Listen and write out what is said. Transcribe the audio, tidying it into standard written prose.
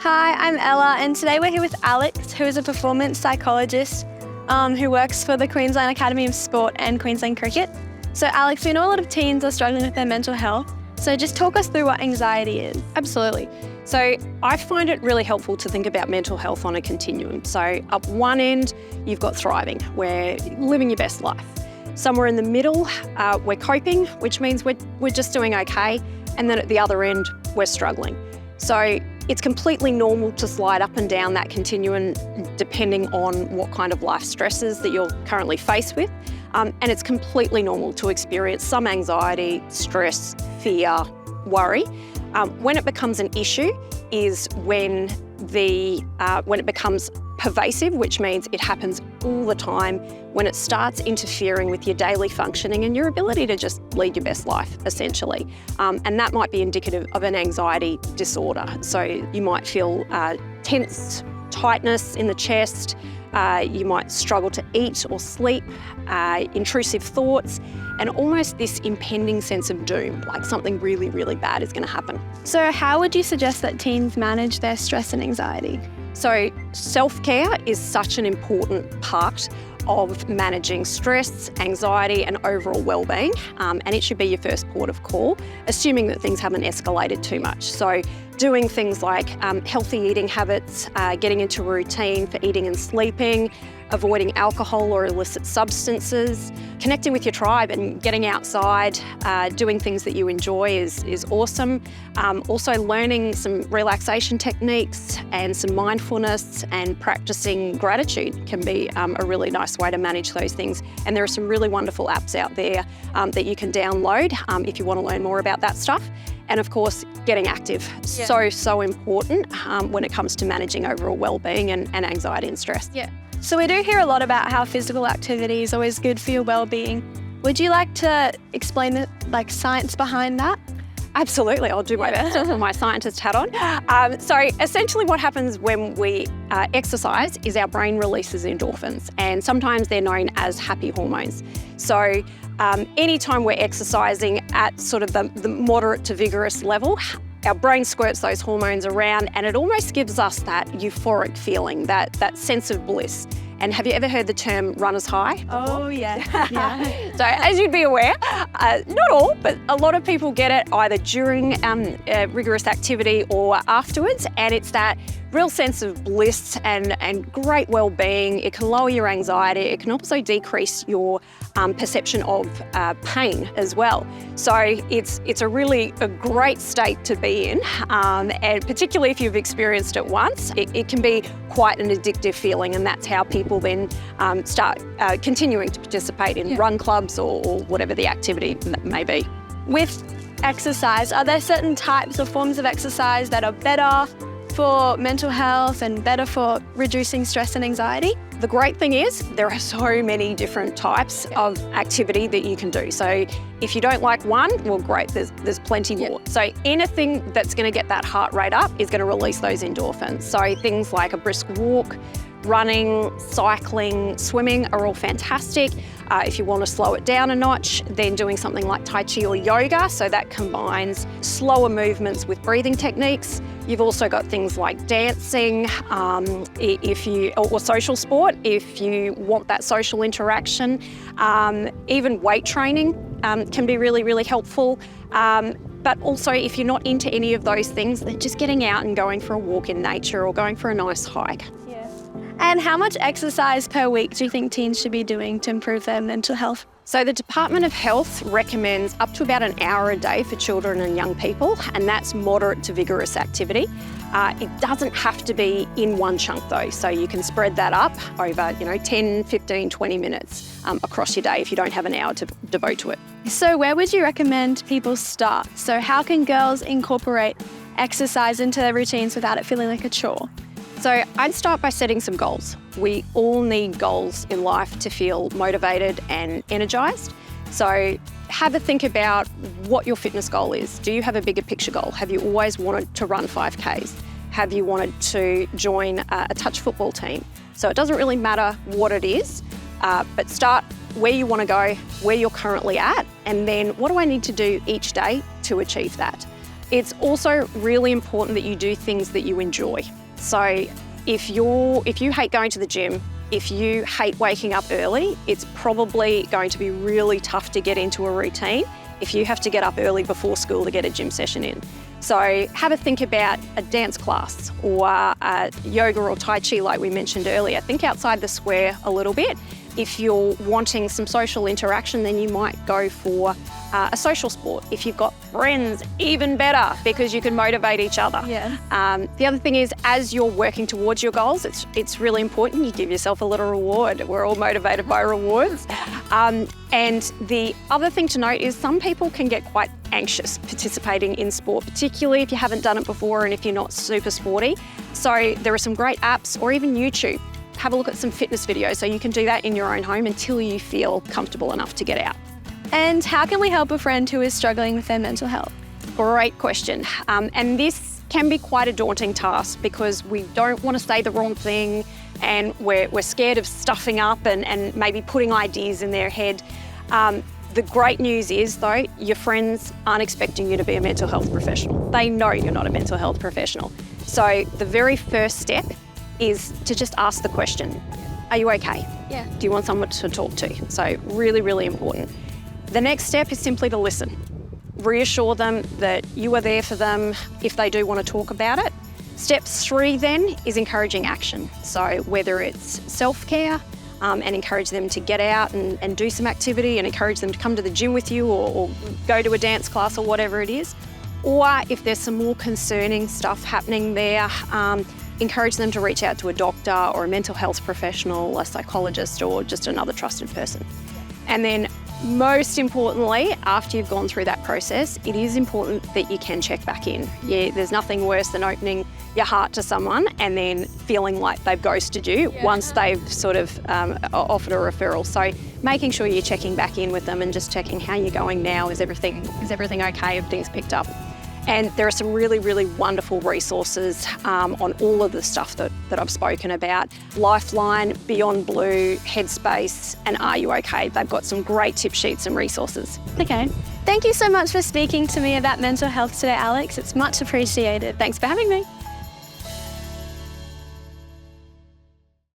Hi, I'm Ella, and today we're here with Alex, who is a performance psychologist who works for the Queensland Academy of Sport and Queensland Cricket. So Alex, we know a lot of teens are struggling with their mental health, so just talk us through what anxiety is. Absolutely. So I find it really helpful to think about mental health on a continuum. So up one end, you've got thriving, where living your best life. Somewhere in the middle, we're coping, which means we're just doing okay. And then at the other end, we're struggling. So it's completely normal to slide up and down that continuum depending on what kind of life stresses that you're currently faced with. And it's completely normal to experience some anxiety, stress, fear, worry. When it becomes an issue is when it becomes pervasive, which means it happens all the time, when it starts interfering with your daily functioning and your ability to just lead your best life, essentially. And that might be indicative of an anxiety disorder. So you might feel tense, tightness in the chest, you might struggle to eat or sleep, intrusive thoughts, and almost this impending sense of doom, like something really, really bad is going to happen. So how would you suggest that teens manage their stress and anxiety? So self-care is such an important part of managing stress, anxiety and overall well-being, and it should be your first port of call, assuming that things haven't escalated too much. So doing things like healthy eating habits, getting into a routine for eating and sleeping, avoiding alcohol or illicit substances, connecting with your tribe and getting outside, doing things that you enjoy is awesome. Also learning some relaxation techniques and some mindfulness and practicing gratitude can be a really nice way to manage those things. And there are some really wonderful apps out there that you can download if you want to learn more about that stuff. And of course, getting active, so important when it comes to managing overall well-being and anxiety and stress. Yeah. So we do hear a lot about how physical activity is always good for your well-being. Would you like to explain the science behind that? Absolutely, I'll do my best to put my scientist hat on. So essentially what happens when we exercise is our brain releases endorphins, and sometimes they're known as happy hormones. So anytime we're exercising at sort of the moderate to vigorous level, our brain squirts those hormones around and it almost gives us that euphoric feeling, that sense of bliss. And have you ever heard the term runner's high? Oh, yeah. Yeah. So as you'd be aware, not all, but a lot of people get it either during rigorous activity or afterwards. And it's that real sense of bliss and great well-being. It can lower your anxiety. It can also decrease your perception of pain as well. So it's a really great state to be in. And particularly if you've experienced it once, it can be quite an addictive feeling, and that's how people then start continuing to participate in run clubs or whatever the activity may be. With exercise, are there certain types or forms of exercise that are better for mental health and better for reducing stress and anxiety? The great thing is there are so many different types of activity that you can do. So if you don't like one, well, great, there's plenty more. So anything that's going to get that heart rate up is going to release those endorphins. So things like a brisk walk, running, cycling, swimming are all fantastic. If you want to slow it down a notch, then doing something like Tai Chi or yoga, so that combines slower movements with breathing techniques. You've also got things like dancing, or social sport, if you want that social interaction. Even weight training can be really, really helpful. But also, if you're not into any of those things, then just getting out and going for a walk in nature or going for a nice hike. And how much exercise per week do you think teens should be doing to improve their mental health? So the Department of Health recommends up to about an hour a day for children and young people, and that's moderate to vigorous activity. It doesn't have to be in one chunk though, so you can spread that up over 10, 15, 20 minutes across your day if you don't have an hour to devote to it. So where would you recommend people start? So how can girls incorporate exercise into their routines without it feeling like a chore? So I'd start by setting some goals. We all need goals in life to feel motivated and energised. So have a think about what your fitness goal is. Do you have a bigger picture goal? Have you always wanted to run 5Ks? Have you wanted to join a touch football team? So it doesn't really matter what it is, but start where you want to go, where you're currently at, and then what do I need to do each day to achieve that? It's also really important that you do things that you enjoy. So if you hate going to the gym, if you hate waking up early, it's probably going to be really tough to get into a routine if you have to get up early before school to get a gym session in. So have a think about a dance class or a yoga or Tai Chi like we mentioned earlier. Think outside the square a little bit. If you're wanting some social interaction, then you might go for a social sport. If you've got friends, even better, because you can motivate each other. Yeah. The other thing is, as you're working towards your goals, it's really important you give yourself a little reward. We're all motivated by rewards. And the other thing to note is some people can get quite anxious participating in sport, particularly if you haven't done it before and if you're not super sporty. So there are some great apps, or even YouTube. Have a look at some fitness videos so you can do that in your own home until you feel comfortable enough to get out. And how can we help a friend who is struggling with their mental health? Great question. And this can be quite a daunting task because we don't want to say the wrong thing and we're scared of stuffing up and maybe putting ideas in their head. The great news is, though, your friends aren't expecting you to be a mental health professional. They know you're not a mental health professional. So the very first step is to just ask the question, are you okay? Yeah. Do you want someone to talk to? So really, really important. The next step is simply to listen. Reassure them that you are there for them if they do want to talk about it. Step 3 then is encouraging action. So whether it's self-care and encourage them to get out and do some activity and encourage them to come to the gym with you or go to a dance class or whatever it is. Or if there's some more concerning stuff happening there, encourage them to reach out to a doctor or a mental health professional, a psychologist, or just another trusted person. And then most importantly, after you've gone through that process, it is important that you can check back in. Yeah, there's nothing worse than opening your heart to someone and then feeling like they've ghosted you once they've sort of offered a referral. So making sure you're checking back in with them and just checking how you're going now. Is everything okay? Have things picked up? And there are some really, really wonderful resources on all of the stuff that I've spoken about. Lifeline, Beyond Blue, Headspace, and Are You OK? They've got some great tip sheets and resources. Okay. Thank you so much for speaking to me about mental health today, Alex. It's much appreciated. Thanks for having me.